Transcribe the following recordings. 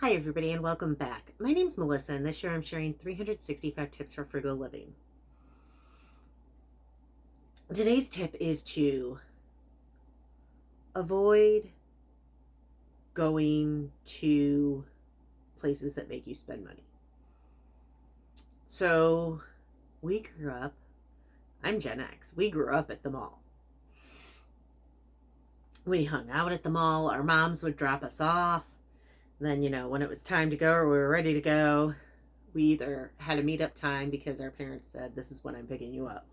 Hi, everybody, and welcome back. My name's Melissa, and this year I'm sharing 365 tips for frugal living. Today's tip is to avoid going to places that make you spend money. So, we grew up, I'm Gen X, we grew up at the mall. We hung out at the mall, our moms would drop us off. Then, when it was time to go or we were ready to go, we either had a meetup time because our parents said, "This is when I'm picking you up."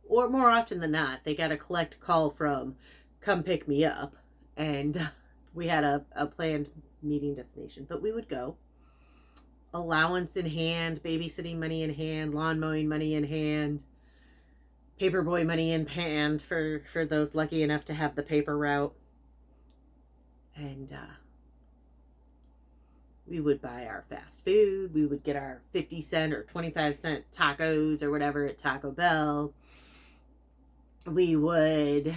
Or more often than not, they got a collect call from "come pick me up," and we had a planned meeting destination. But we would go, allowance in hand, babysitting money in hand, lawn mowing money in hand, paperboy money in hand for those lucky enough to have the paper route. And we would buy our fast food. We would get our 50 cent or 25-cent tacos or whatever at Taco Bell. We would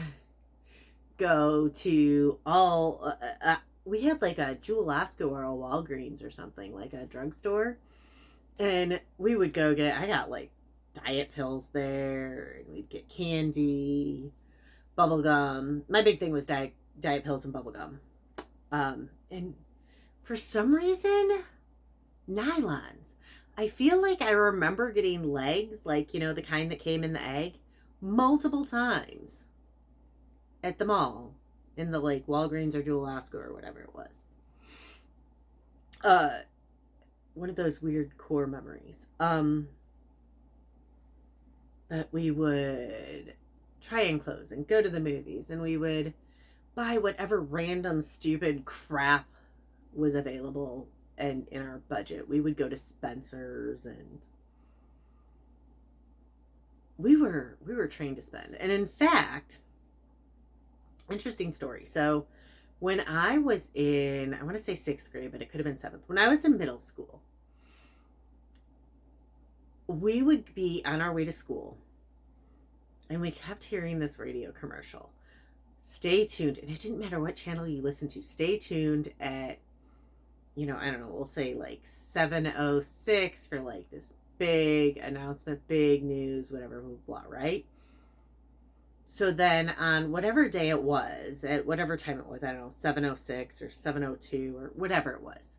go to we had like a Jewel-Osco or a Walgreens or something, like a drugstore. And we would go I got like diet pills there, and we'd get candy, bubble gum. My big thing was diet pills and bubble gum. And for some reason, nylons. I feel like I remember getting legs, like, the kind that came in the egg, multiple times at the mall in the like Walgreens or Jewel-Osco or whatever it was. Uh, One of those weird core memories. But we would try and close and go to the movies, and we would buy whatever random stupid crap was available and in our budget. We would go to Spencer's, and we were trained to spend. And in fact, interesting story. So when I was in, I want to say 6th grade, but it could have been 7th. When I was in middle school, we would be on our way to school, and we kept hearing this radio commercial. Stay tuned. And it didn't matter what channel you listened to. Stay tuned at, I don't know, we'll say like 7:06 for like this big announcement, big news, whatever, blah, blah, right? So then on whatever day it was, at whatever time it was, I don't know, 7:06 or 7:02 or whatever it was,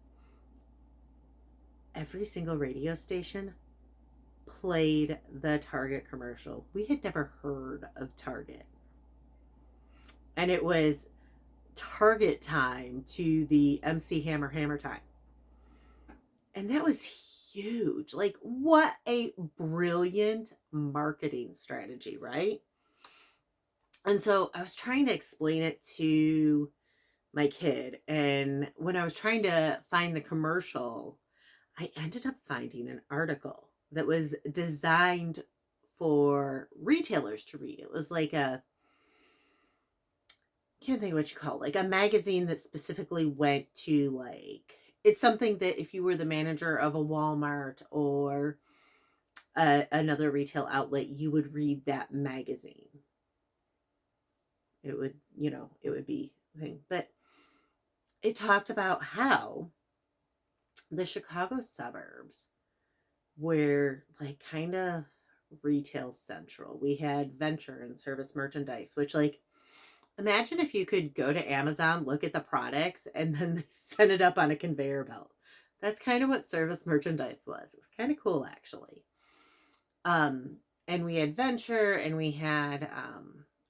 every single radio station played the Target commercial. We had never heard of Target. And it was Target time to the MC Hammer time. And that was huge. Like, what a brilliant marketing strategy, right? And so I was trying to explain it to my kid. And when I was trying to find the commercial, I ended up finding an article that was designed for retailers to read. It was like can't think of what you call it, like a magazine that specifically went to like, it's something that if you were the manager of a Walmart or another retail outlet, you would read that magazine. It would, it would be thing. But it talked about how the Chicago suburbs were like kind of retail central. We had venture and service merchandise, which, like, imagine if you could go to Amazon, look at the products, and then they send it up on a conveyor belt. That's kind of what service merchandise was. It was kind of cool, actually. Um, and we had venture, and we had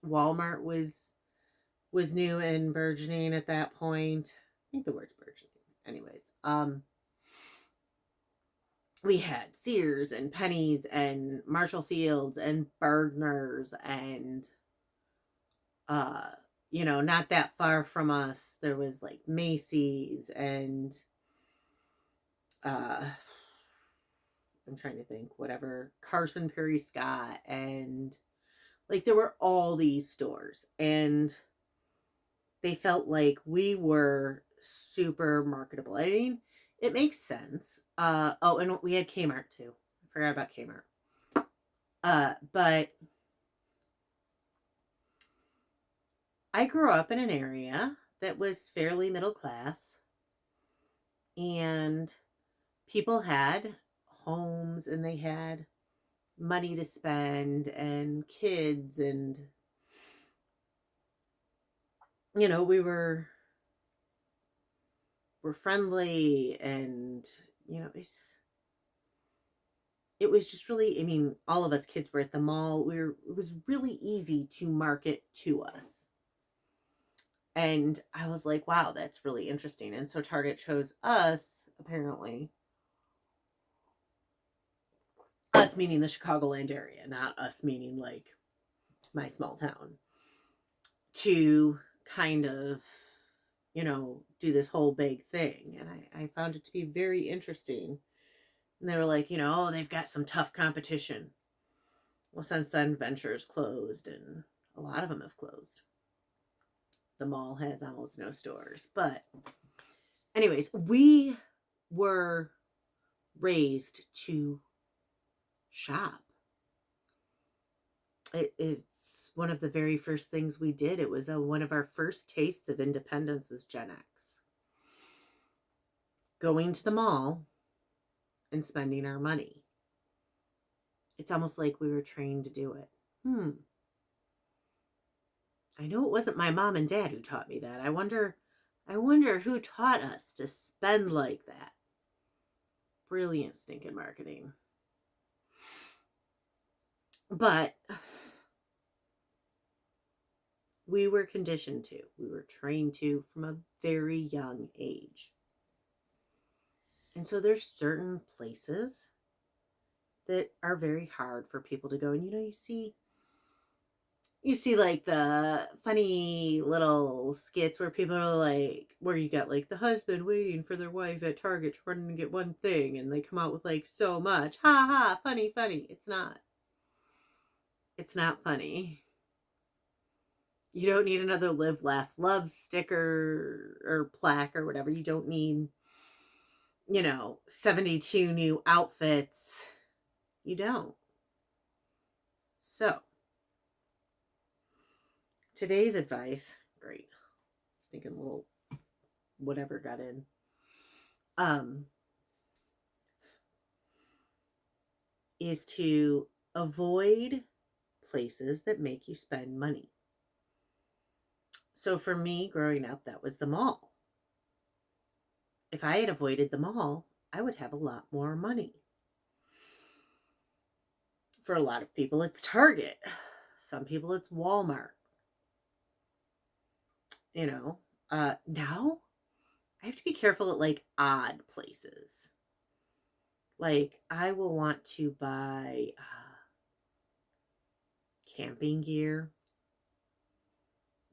Walmart was new and burgeoning at that point. I think the word's burgeoning. Anyways, we had Sears and Penny's and Marshall Fields and Bergner's and not that far from us there was like Macy's and uh I'm trying to think, whatever, Carson Perry Scott, and like there were all these stores, and they felt like we were super marketable. I mean, it makes sense. Oh, and we had Kmart too. I forgot about Kmart. But I grew up in an area that was fairly middle class, And people had homes and they had money to spend and kids, and we're friendly, and it was just really, I mean, all of us kids were at the mall. It was really easy to market to us. And I was like, wow, that's really interesting. And so Target chose us, apparently. Us meaning the Chicagoland area, not us meaning like my small town. To kind of, do this whole big thing. And I found it to be very interesting. And they were like, oh, they've got some tough competition. Well, since then, Ventures closed, and a lot of them have closed. The mall has almost no stores. But anyways, we were raised to shop. It's one of the very first things we did. It was one of our first tastes of independence as Gen X. Going to the mall and spending our money. It's almost like we were trained to do it. I know it wasn't my mom and dad who taught me that. I wonder who taught us to spend like that. Brilliant stinking marketing. But we were conditioned to. We were trained to from a very young age. And so there's certain places that are very hard for people to go. And you see like the funny little skits where people are like, where you got like the husband waiting for their wife at Target to run and get one thing, and they come out with like so much. Ha ha, funny. It's not. It's not funny. You don't need another live, laugh, love sticker or plaque or whatever. You don't need, 72 new outfits. You don't. So, today's advice, great. Stinking little whatever got in. Is to avoid places that make you spend money. So for me, growing up, that was the mall. If I had avoided the mall, I would have a lot more money. For a lot of people, it's Target. Some people, it's Walmart. Now I have to be careful at like odd places. Like I will want to buy camping gear.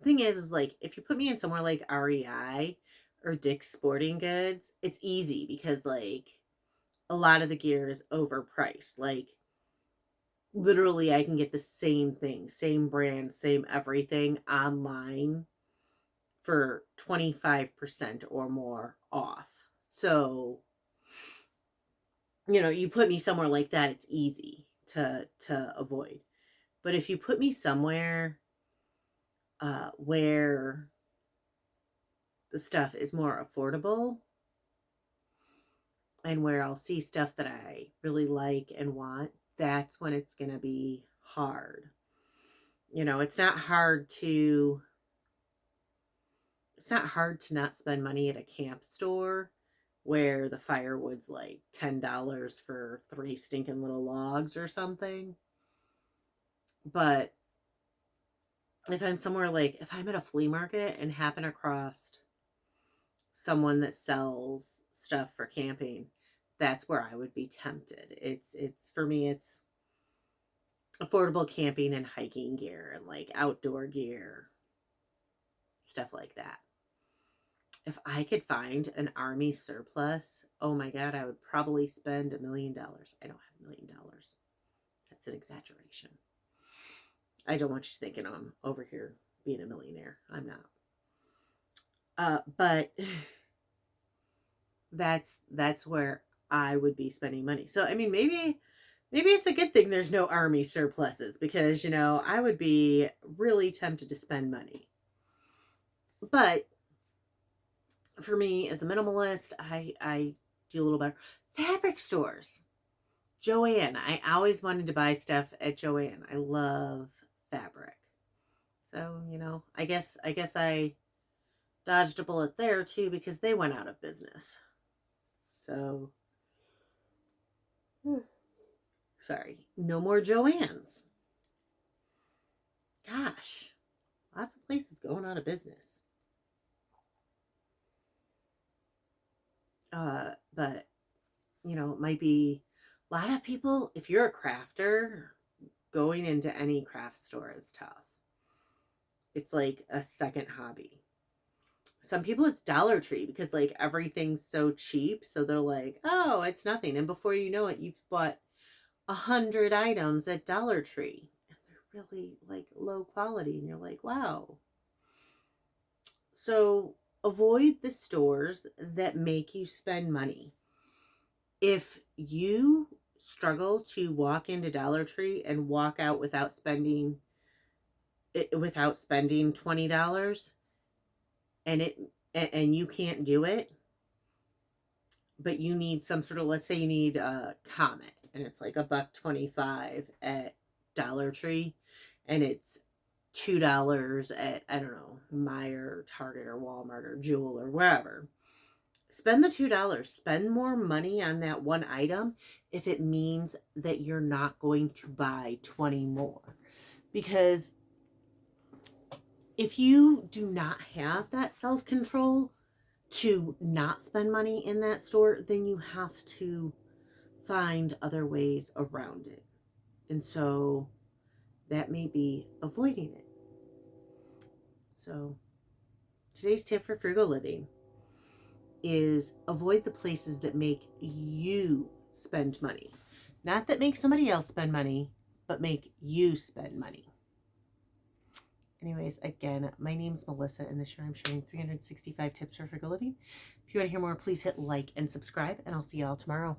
Thing is like if you put me in somewhere like REI or Dick's Sporting Goods, it's easy because like a lot of the gear is overpriced. Like literally I can get the same thing, same brand, same everything online for 25% or more off. So, you put me somewhere like that, it's easy to avoid. But if you put me somewhere where the stuff is more affordable and where I'll see stuff that I really like and want, that's when it's going to be hard. It's not hard to not spend money at a camp store where the firewood's like $10 for 3 stinking little logs or something. But if I'm somewhere like, if I'm at a flea market and happen across someone that sells stuff for camping, that's where I would be tempted. It's for me, it's affordable camping and hiking gear and like outdoor gear, stuff like that. If I could find an army surplus, oh my God, I would probably spend $1 million. I don't have $1 million. That's an exaggeration. I don't want you thinking I'm over here being a millionaire. I'm not. But that's where I would be spending money. So, I mean, maybe it's a good thing there's no army surpluses because, I would be really tempted to spend money. But for me as a minimalist, I do a little better. Fabric stores. Joann. I always wanted to buy stuff at Joann. I love fabric. So, you know, I guess I dodged a bullet there too because they went out of business. So, sorry. No more Joann's. Gosh. Lots of places going out of business. But, you know, it might be a lot of people, if you're a crafter, going into any craft store is tough. It's like a second hobby. Some people it's Dollar Tree because like everything's so cheap. So they're like, oh, it's nothing. And before you know it, you've bought 100 items at Dollar Tree. And they're really like low quality. And you're like, wow. So avoid the stores that make you spend money. If you struggle to walk into Dollar Tree and walk out without spending $20 and you can't do it, but you need some sort of, let's say you need a Comet and it's like $1.25 at Dollar Tree and it's $2 at, I don't know, Meijer, Target, or Walmart, or Jewel, or wherever. Spend the $2. Spend more money on that one item if it means that you're not going to buy 20 more. Because if you do not have that self-control to not spend money in that store, then you have to find other ways around it. And so that may be avoiding it. So today's tip for frugal living is avoid the places that make you spend money. Not that make somebody else spend money, but make you spend money. Anyways, again, my name's Melissa, and this year I'm sharing 365 tips for frugal living. If you want to hear more, please hit like and subscribe, and I'll see y'all tomorrow.